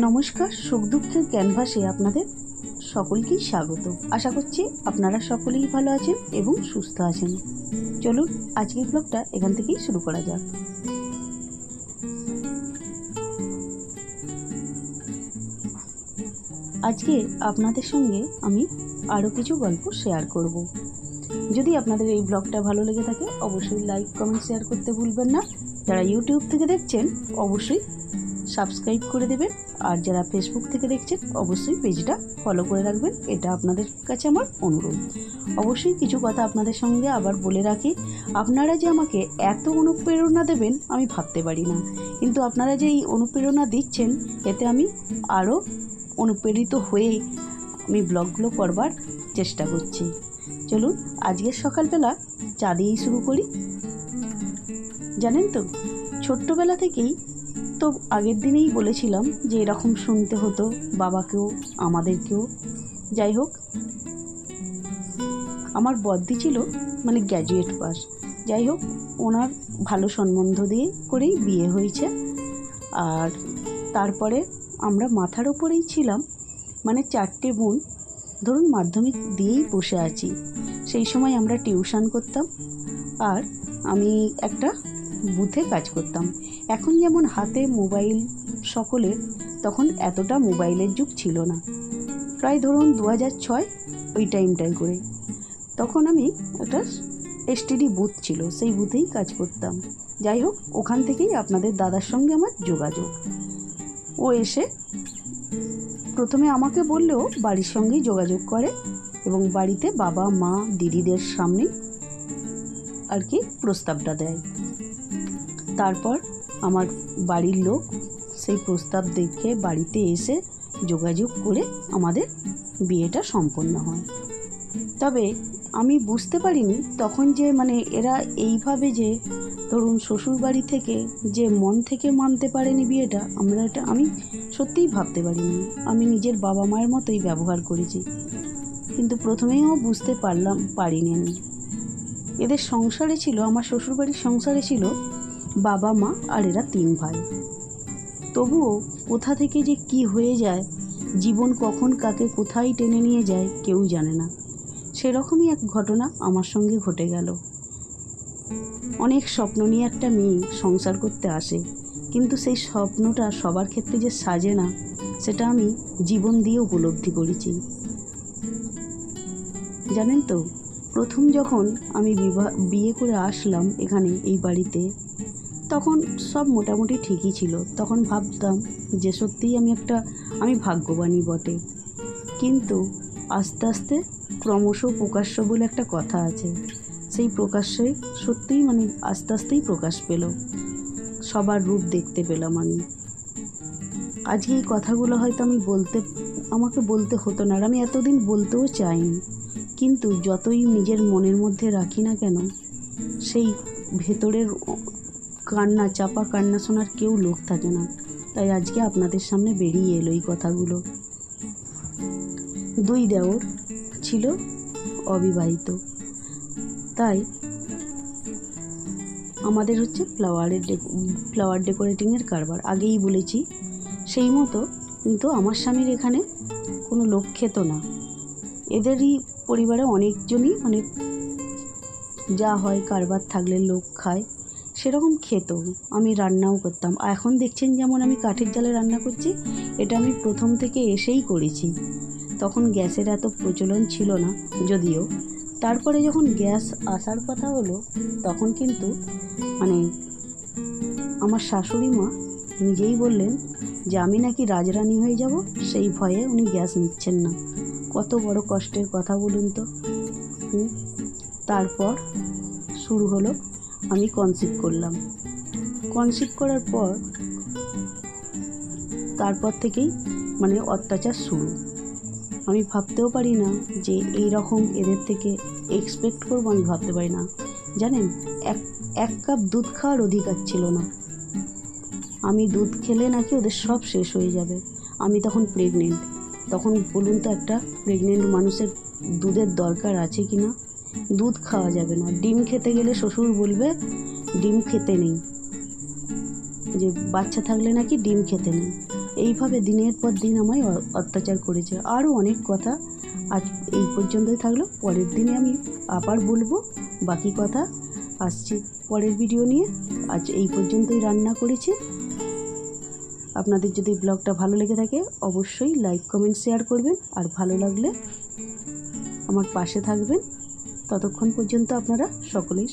নমস্কার, সুখ দুঃখের ক্যানভাসে আপনাদের সকলকেই স্বাগত। আশা করছি আপনারা সকলেই ভালো আছেন এবং সুস্থ আছেন। চলুন আজকের ব্লগটা এখান থেকেই শুরু করা যাক। আজকে আপনাদের সঙ্গে আমি আরও কিছু গল্প শেয়ার করব। যদি আপনাদের এই ব্লগটা ভালো লেগে থাকে অবশ্যই লাইক, কমেন্ট, শেয়ার করতে ভুলবেন না। যারা ইউটিউব থেকে দেখছেন অবশ্যই সাবস্ক্রাইব করে দেবেন, আর যারা ফেসবুক থেকে দেখছেন অবশ্যই পেজটা ফলো করে রাখবেন। এটা আপনাদের কাছে আমার অনুরোধ। অবশ্যই কিছু কথা আপনাদের সঙ্গে আবার বলে রাখি, আপনারা যে আমাকে এত অনুপ্রেরণা দেবেন আমি ভাবতে পারি না, কিন্তু আপনারা যে এই অনুপ্রেরণা দিচ্ছেন এতে আমি আরও অনুপ্রেরিত হয়ে আমি ব্লগগুলো করবার চেষ্টা করছি। চলুন আজকের সকালবেলা চা দিয়েই শুরু করি। জানেন তো, ছোট্টবেলা থেকেই তো আগের দিনেই বলেছিলাম যে এরকম শুনতে হতো বাবাকেও আমাদেরকেও। যাই হোক, আমার বদ্দি ছিল মানে গ্র্যাজুয়েট পাস। যাই হোক, ওনার ভালো সম্বন্ধ দিয়ে করেই বিয়ে হয়েছে। আর তারপরে আমরা মাথার ওপরেই ছিলাম, মানে 4টে বোন, ধরুন মাধ্যমিক দিয়েই বসে আছি। সেই সময় আমরা টিউশন করতাম আর আমি একটা বুথে কাজ করতাম। এখন যেমন হাতে মোবাইল সকলের, তখন এতটা মোবাইলের যুগ ছিল না। প্রায় ধরুন 2006 ওই টাইমটায় করে তখন আমি একটা এসটিডি বুথ ছিল, সেই বুথেই কাজ করতাম। যাই হোক, ওখান থেকেই আপনাদের দাদার সঙ্গে আমার যোগাযোগ। ও এসে প্রথমে আমাকে বললেও বাড়ির সঙ্গেই যোগাযোগ করে এবং বাড়িতে বাবা মা দিদিদের সামনে আর কি প্রস্তাবটা দেয়। তারপর আমার বাড়ির লোক সেই প্রস্তাব দেখে বাড়িতে এসে যোগাযোগ করে আমাদের বিয়েটা সম্পন্ন হয়। তবে আমি বুঝতে পারিনি তখন যে মানে এরা এইভাবে যে ধরুন শ্বশুরবাড়ি থেকে যে মন থেকে মানতে পারেনি বিয়েটা, আমি সত্যিই ভাবতে পারিনি। আমি নিজের বাবা মায়ের মতোই ব্যবহার করেছি, কিন্তু প্রথমেও বুঝতে পারিনি আমি। এদের সংসারে ছিল, আমার শ্বশুরবাড়ির সংসারে ছিল বাবা মা আর এরা 3 ভাই। তবুও কোথা থেকে যে কি হয়ে যায়, জীবন কখন কাকে কোথায় টেনে নিয়ে যায় কেউ জানে না। সেরকমই এক ঘটনা আমার সঙ্গে ঘটে গেল। অনেক স্বপ্ন নিয়ে একটা মেয়ে সংসার করতে আসে, কিন্তু সেই স্বপ্নটা সবার ক্ষেত্রে যে সাজে না, সেটা আমি জীবন দিয়ে উপলব্ধি করেছি। জানেন তো, প্রথম যখন আমি বিয়ে করে আসলাম এখানে এই বাড়িতে, তখন সব মোটামুটি ঠিকই ছিল। তখন ভাবতাম যে সত্যিই আমি ভাগ্যবানই বটে। কিন্তু আস্তে আস্তে ক্রমশ প্রকাশ্য বলে একটা কথা আছে, সেই প্রকাশ্যে সত্যিই মানে আস্তে আস্তেই প্রকাশ পেল, সবার রূপ দেখতে পেলাম আমি। আজকে এই কথাগুলো হয়তো আমাকে বলতে হতো না, আর আমি এতদিন বলতেও চাইনি, কিন্তু যতই নিজের মনের মধ্যে রাখি না কেন, সেই ভেতরের চাপা কান্না শোনার কেউ লোক থাকে না। তাই আজকে আপনাদের সামনে বেরিয়ে এলো এই কথাগুলো। 2 দেওর ছিল অবিবাহিত, তাই আমাদের হচ্ছে ফ্লাওয়ার ডেকোরেটিংয়ের কারবার। আগেই বলেছি সেই মতো, কিন্তু আমার স্বামীর এখানে কোনো লোক খেত না। এদেরই পরিবারে অনেকজনই মানে যা হয় কারবার থাকলে লোক খায়, সেরকম খেত। আমি রান্নাও করতাম। এখন দেখছেন যেমন আমি কাঠের জালে রান্না করছি, এটা আমি প্রথম থেকে এসেই করেছি। তখন গ্যাসের এত প্রচলন ছিল না যদিও। তারপরে যখন গ্যাস আসার কথা হলো, তখন কিন্তু মানে আমার শাশুড়ি মা নিজেই বললেন যে আমি নাকি রাজরানী হয়ে যাব, সেই ভয়ে উনি গ্যাস নিচ্ছেন না। কত বড় কষ্টের কথা বলুন তো। তারপর শুরু হলো, আমি কনসিভ করলাম। কনসিভ করার পর তারপর থেকেই মানে অত্যাচার শুরু। আমি ভাবতেও পারি না যে এই রকম এদের থেকে এক্সপেক্ট করবো, আমি ভাবতে পারি না। জানেন, এক কাপ দুধ খাওয়ার অধিকার ছিল না। আমি দুধ খেলে নাকি ওদের সব শেষ হয়ে যাবে। আমি তখন প্রেগনেন্ট। তখন বলুন তো, একটা প্রেগনেন্ট মানুষের দুধের দরকার আছে কি না? দুধ খাওয়া যাবে না। ডিম খেতে গেলে শ্বশুর বলবে ডিম খেতে নেই, যে বাচ্চা থাকলে নাকি ডিম খেতে নেই। এইভাবে দিনের পর দিন আমায় অত্যাচার করেছে। আরও অনেক কথা আজ এই পর্যন্তই থাকলো। পরের দিনে আমি আবার বলবো বাকি কথা। আসছি পরের ভিডিও নিয়ে। আজ এই পর্যন্তই রান্না করেছি। আপনাদের যদি ব্লগটা ভালো লেগে থাকে অবশ্যই লাইক কমেন্ট শেয়ার করবেন, আর ভালো লাগলে আমার পাশে থাকবেন। ততক্ষণ পর্যন্ত আপনারা সকলেই